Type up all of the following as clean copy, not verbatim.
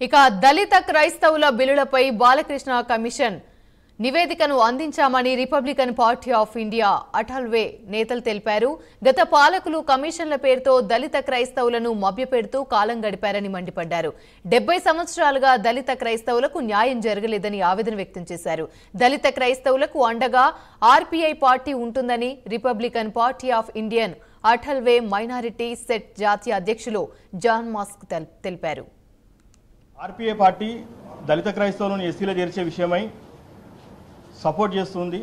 ఇక దళిత క్రైస్తవుల బిల్లులపై బాలకృష్ణ కమిషన్ నివేదికను అందించామని రిపబ్లికన్ పార్టీ ఆఫ్ ఇండియా అటల్వే నేతలు తెలిపారు. గత పాలకులు కమిషన్ల పేరుతో దళిత క్రైస్తవులను మభ్యపెడుతూ కాలం గడిపారని మండిపడ్డారు. 70 సంవత్సరాలుగా దళిత క్రైస్తవులకు న్యాయం జరగలేదని ఆవేదన వ్యక్తం చేశారు. దళిత క్రైస్తవులకు అండగా ఆర్పీఐ పార్టీ ఉంటుందని Republican party of Indian Athawale minority సెట్ జాతీయ అధ్యక్షులు జాన్ మాస్క్ తెలిపారు. ఆర్పీఐ పార్టీ దళిత క్రైస్తవులను ఎస్సీలో చేర్చే విషయమై సపోర్ట్ చేస్తుంది.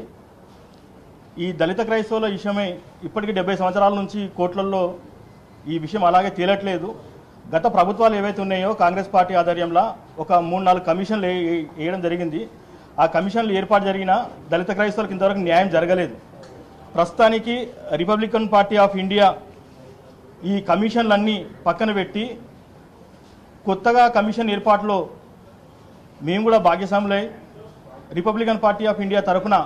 ఈ దళిత క్రైస్తవుల విషయమై ఇప్పటికీ 70 సంవత్సరాల నుంచి కోర్టులలో ఈ విషయం అలాగే తేలట్లేదు. గత ప్రభుత్వాలు ఏవైతే ఉన్నాయో కాంగ్రెస్ పార్టీ ఆధ్వర్యంలో ఒక 3-4 కమిషన్లు వేయడం జరిగింది. ఆ కమిషన్లు ఏర్పాటు జరిగిన దళిత క్రైస్తవులకు ఇంతవరకు న్యాయం జరగలేదు. ప్రస్తుతానికి రిపబ్లికన్ పార్టీ ఆఫ్ ఇండియా ఈ కమిషన్లన్నీ పక్కన పెట్టి కొత్తగా కమిషన్ ఏర్పాటులో మేము కూడా భాగస్వాములై రిపబ్లికన్ పార్టీ ఆఫ్ ఇండియా తరఫున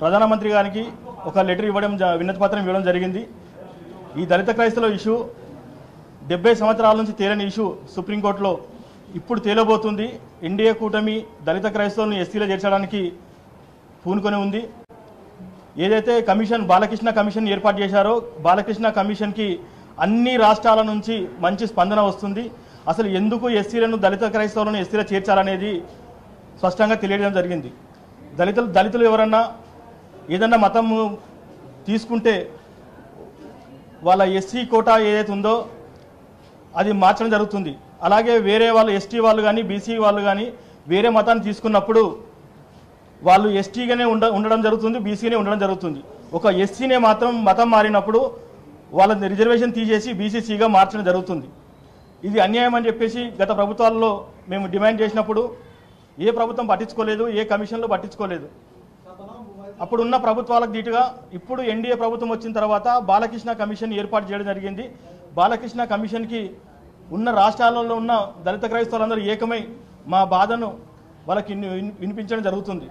ప్రధానమంత్రి గారికి ఒక లెటర్ ఇవ్వడం వినతి పత్రం ఇవ్వడం జరిగింది. ఈ దళిత క్రైస్తవుల ఇష్యూ 70 సంవత్సరాల నుంచి తేలని ఇష్యూ సుప్రీంకోర్టులో ఇప్పుడు తేలబోతుంది. ఎన్డీఏ కూటమి దళిత క్రైస్తవులను ఎస్సీలో చేర్చడానికి పూనుకొని ఉంది. ఏదైతే కమిషన్ బాలకృష్ణ కమిషన్ ఏర్పాటు చేశారో బాలకృష్ణ కమిషన్కి అన్ని రాష్ట్రాల నుంచి మంచి స్పందన వస్తుంది. అసలు ఎందుకు ఎస్సీలను దళిత క్రైస్తవులను ఎస్సీలో చేర్చాలనేది స్పష్టంగా తెలియడం జరిగింది. దళితులు ఎవరన్నా ఏదన్నా మతం తీసుకుంటే వాళ్ళ ఎస్సీ కోటా ఏదైతే ఉందో అది మార్చడం జరుగుతుంది. అలాగే వేరే వాళ్ళు ఎస్టీ వాళ్ళు కానీ బీసీ వాళ్ళు కానీ వేరే మతాన్ని తీసుకున్నప్పుడు వాళ్ళు ఎస్టీగానే ఉండడం జరుగుతుంది, బీసీనే ఉండడం జరుగుతుంది. ఒక ఎస్సీనే మాత్రం మతం మారినప్పుడు వాళ్ళ రిజర్వేషన్ తీసేసి బీసీసీగా మార్చడం జరుగుతుంది. ఇది అన్యాయం అని చెప్పేసి గత ప్రభుత్వాల్లో మేము డిమాండ్ చేసినప్పుడు ఏ ప్రభుత్వం పట్టించుకోలేదు, ఏ కమిషన్లు పట్టించుకోలేదు. అప్పుడున్న ప్రభుత్వాలకు దీటుగా ఇప్పుడు ఎన్డీఏ ప్రభుత్వం వచ్చిన తర్వాత బాలకృష్ణ కమిషన్ ఏర్పాటు చేయడం జరిగింది. బాలకృష్ణ కమిషన్కి ఉన్న రాష్ట్రాలలో ఉన్న దళిత క్రైస్తవులందరూ ఏకమై మా బాధను వాళ్ళకి వినిపించడం జరుగుతుంది.